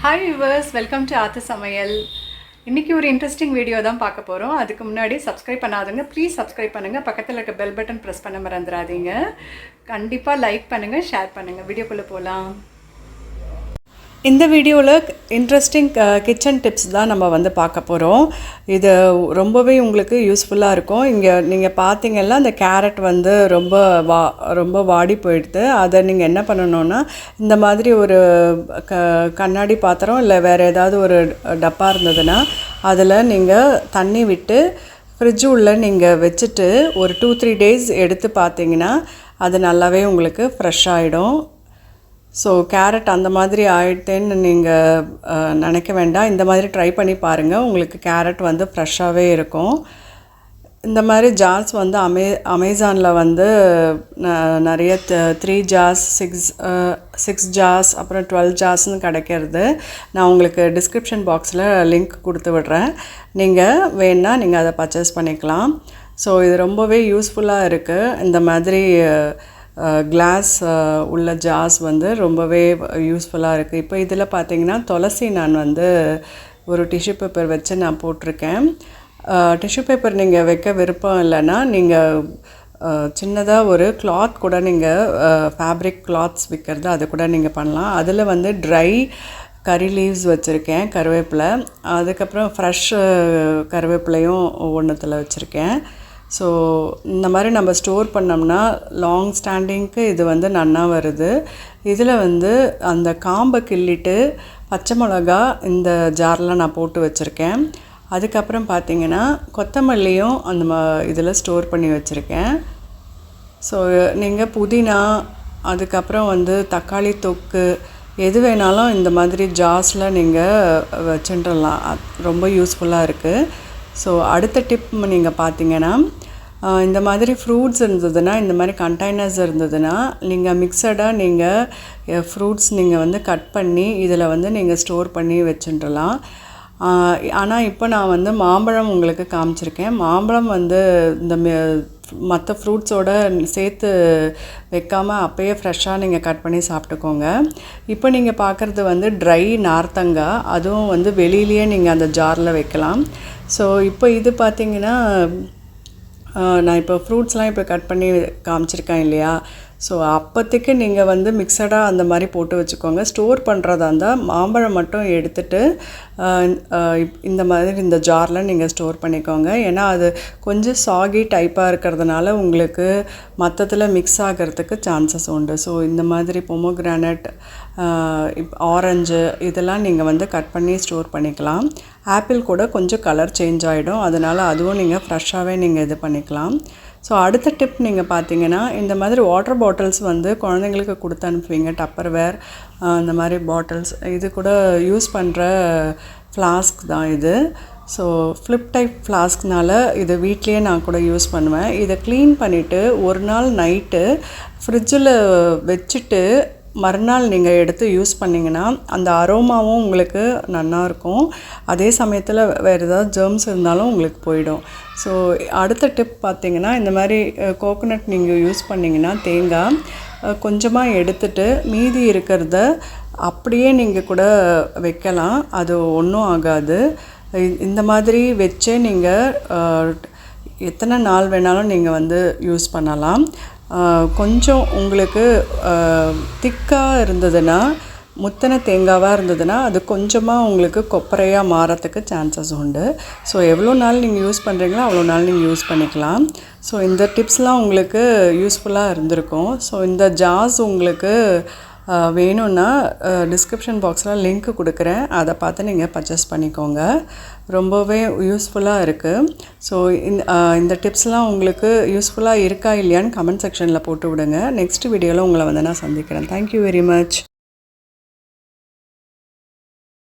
Hi viewers, welcome to ஆத்து சமையல். இன்றைக்கி ஒரு இன்ட்ரெஸ்டிங் வீடியோ தான் பார்க்க போகிறோம். அதுக்கு முன்னாடி சப்ஸ்கிரைப் பண்ணாதுங்க, ப்ளீஸ் சப்ஸ்கிரைப் பண்ணுங்கள். பக்கத்தில் இருக்க பெல் பட்டன் ப்ரெஸ் பண்ண மறந்துடாதீங்க. கண்டிப்பாக லைக் பண்ணுங்கள், ஷேர் பண்ணுங்கள். வீடியோக்குள்ளே போகலாம். இந்த வீடியோவில் இன்ட்ரெஸ்டிங் கிச்சன் டிப்ஸ் தான் நம்ம வந்து பார்க்க போகிறோம். இது ரொம்பவே உங்களுக்கு யூஸ்ஃபுல்லாக இருக்கும். இங்கே நீங்கள் பார்த்தீங்கன்னா அந்த கேரட் வந்து ரொம்ப வாடி போயிடுது. அதை நீங்கள் என்ன பண்ணணுன்னா, இந்த மாதிரி ஒரு கண்ணாடி பாத்திரம் இல்லை வேறு ஏதாவது ஒரு டப்பா இருந்ததுன்னா அதில் நீங்கள் தண்ணி விட்டு ஃப்ரிட்ஜு உள்ளே நீங்கள் வச்சுட்டு ஒரு 2-3 டேஸ் எடுத்து பார்த்தீங்கன்னா அது நல்லாவே உங்களுக்கு ஃப்ரெஷ் ஆகிடும். ஸோ கேரட் அந்த மாதிரி ஆகிட்டேன்னு நீங்கள் நினைக்க வேண்டாம். இந்த மாதிரி ட்ரை பண்ணி பாருங்கள், உங்களுக்கு கேரட் வந்து ஃப்ரெஷ்ஷாகவே இருக்கும். இந்த மாதிரி ஜார்ஸ் வந்து அமேசானில் வந்து நிறைய 3 ஜார்ஸ் 6 ஜார்ஸ் அப்புறம் 12 ஜார்ஸ்னு கிடைக்கிறது. நான் உங்களுக்கு டிஸ்கிரிப்ஷன் பாக்ஸில் லிங்க் கொடுத்து விடுறேன். நீங்கள் வேணால் நீங்கள் அதை பர்ச்சேஸ் பண்ணிக்கலாம். ஸோ இது ரொம்பவே யூஸ்ஃபுல்லாக இருக்குது. இந்த மாதிரி கிளாஸ் உள்ள ஜார்ஸ் வந்து ரொம்பவே யூஸ்ஃபுல்லாக இருக்குது. இப்போ இதில் பார்த்தீங்கன்னா துளசி நான் வந்து ஒரு டிஷ்யூ பேப்பர் வச்சு நான் போட்டிருக்கேன். டிஷ்யூ பேப்பர் நீங்கள் வைக்க விருப்பம் இல்லைன்னா நீங்கள் சின்னதாக ஒரு கிளாத் கூட நீங்கள் ஃபேப்ரிக் கிளாத்ஸ் விற்கிறது அது கூட நீங்கள் பண்ணலாம். அதில் வந்து ட்ரை கறி லீவ்ஸ் வச்சுருக்கேன், கருவேப்பிலை, அதுக்கப்புறம் ஃப்ரெஷ் கருவேப்பிலையும் ஒன்றுத்தில் வச்சுருக்கேன். ஸோ இந்த மாதிரி நம்ம ஸ்டோர் பண்ணோம்னா லாங் ஸ்டாண்டிங்க்கு இது வந்து நன்னா வருது. இதில் வந்து அந்த காம்பை கிள்ளிட்டு பச்சை மிளகா இந்த ஜாரில் நான் போட்டு வச்சுருக்கேன். அதுக்கப்புறம் பார்த்திங்கன்னா கொத்தமல்லியும் அந்த இதில் ஸ்டோர் பண்ணி வச்சுருக்கேன். ஸோ நீங்கள் புதினா, அதுக்கப்புறம் வந்து தக்காளி தொக்கு எது வேணாலும் இந்த மாதிரி ஜார்ஸில் நீங்கள் வச்சுட்டுலாம், ரொம்ப யூஸ்ஃபுல்லாக இருக்குது. ஸோ அடுத்த டிப் நீங்கள் பார்த்தீங்கன்னா, இந்த மாதிரி ஃப்ரூட்ஸ் இருந்ததுன்னா, இந்த மாதிரி கண்டெய்னர்ஸ் இருந்ததுன்னா நீங்கள் மிக்சடாக நீங்கள் ஃப்ரூட்ஸ் நீங்கள் வந்து கட் பண்ணி இதில் வந்து நீங்கள் ஸ்டோர் பண்ணி வச்சுட்டுலாம். ஆனால் இப்போ நான் வந்து மாம்பழம் உங்களுக்கு காமிச்சிருக்கேன். மாம்பழம் வந்து இந்த மற்ற ஃப்ரூட்ஸோடு சேர்த்து வைக்காமல் அப்போயே ஃப்ரெஷ்ஷாக நீங்கள் கட் பண்ணி சாப்பிட்டுக்கோங்க. இப்போ நீங்கள் பார்க்குறது வந்து ட்ரை நார்த்தங்காய், அதுவும் வந்து வெளியிலேயே நீங்கள் அந்த ஜாரில் வைக்கலாம். ஸோ இப்போ இது பார்த்திங்கன்னா, நான் இப்போ ஃப்ரூட்ஸ்லாம் இப்போ கட் பண்ணி காமிச்சிருக்கேன் இல்லையா. ஸோ அப்போதைக்கு நீங்கள் வந்து மிக்சடாக அந்த மாதிரி போட்டு வச்சுக்கோங்க. ஸ்டோர் பண்ணுறதா இருந்தால் மாம்பழம் மட்டும் எடுத்துகிட்டு இந்த மாதிரி இந்த ஜாரில் நீங்கள் ஸ்டோர் பண்ணிக்கோங்க. ஏன்னா அது கொஞ்சம் சாகி டைப்பாக இருக்கிறதுனால உங்களுக்கு மற்றதில் மிக்ஸ் ஆகிறதுக்கு சான்சஸ் உண்டு. ஸோ இந்த மாதிரி பொமோகிரானட், ஆரஞ்சு இதெல்லாம் நீங்கள் வந்து கட் பண்ணி ஸ்டோர் பண்ணிக்கலாம். ஆப்பிள் கூட கொஞ்சம் கலர் சேஞ்ச் ஆகிடும், அதனால் அதுவும் நீங்கள் ஃப்ரெஷ்ஷாகவே நீங்கள் இது பண்ணிக்கலாம். ஸோ அடுத்த டிப் நீங்கள் பார்த்தீங்கன்னா, இந்த மாதிரி வாட்டர் பாட்டில்ஸ் வந்து குழந்தைங்களுக்கு கொடுத்து அனுப்புவீங்க, டப்பர்வேர் இந்த மாதிரி பாட்டில்ஸ், இது கூட யூஸ் பண்ணுற ஃப்ளாஸ்க் தான் இது. ஸோ ஃப்ளிப் டைப் ஃப்ளாஸ்க்னால இது வீட்லேயே நான் கூட யூஸ் பண்ணுவேன். இதை க்ளீன் பண்ணிவிட்டு ஒரு நாள் நைட்டு ஃப்ரிட்ஜில் வச்சுட்டு மறுநாள் நீங்கள் எடுத்து யூஸ் பண்ணிங்கன்னா அந்த அரோமாவும் உங்களுக்கு நல்லாயிருக்கும். அதே சமயத்தில் வேறு ஏதாவது ஜெர்ம்ஸ் இருந்தாலும் உங்களுக்கு போயிடும். ஸோ அடுத்த டிப் பார்த்திங்கன்னா, இந்த மாதிரி கோகோனட் நீங்கள் யூஸ் பண்ணிங்கன்னா தேங்காய் கொஞ்சமாக எடுத்துட்டு மீதி இருக்கிறத அப்படியே நீங்கள் கூட வைக்கலாம், அது ஒன்றும் ஆகாது. இந்த மாதிரி வச்சே நீங்கள் எத்தனை நாள் வேணாலும் நீங்கள் வந்து யூஸ் பண்ணலாம். கொஞ்சம் உங்களுக்கு திக்காக இருந்ததுன்னா, முத்தின தேங்காவாக இருந்ததுன்னா அது கொஞ்சமாக உங்களுக்கு கொப்பரையாக மாறத்துக்கு சான்சஸ் உண்டு. ஸோ எவ்வளோ நாள் நீங்கள் யூஸ் பண்ணுறீங்களோ அவ்வளோ நாள் நீங்கள் யூஸ் பண்ணிக்கலாம். ஸோ இந்த டிப்ஸ்லாம் உங்களுக்கு யூஸ்ஃபுல்லாக இருந்திருக்கும். ஸோ இந்த ஜார்ஸ் உங்களுக்கு வேணும்னா டிஸ்கிரிப்ஷன் பாக்ஸில் லிங்க் கொடுக்குறேன், அதை பார்த்து நீங்கள் பர்ச்சேஸ் பண்ணிக்கோங்க. ரொம்பவே யூஸ்ஃபுல்லாக இருக்குது. ஸோ இந்த டிப்ஸ்லாம் உங்களுக்கு யூஸ்ஃபுல்லாக இருக்கா இல்லையான்னு கமெண்ட் செக்ஷனில் போட்டு விடுங்க. நெக்ஸ்ட் வீடியோவில் உங்களை வந்து நான் சந்திக்கிறேன். Thank you very much.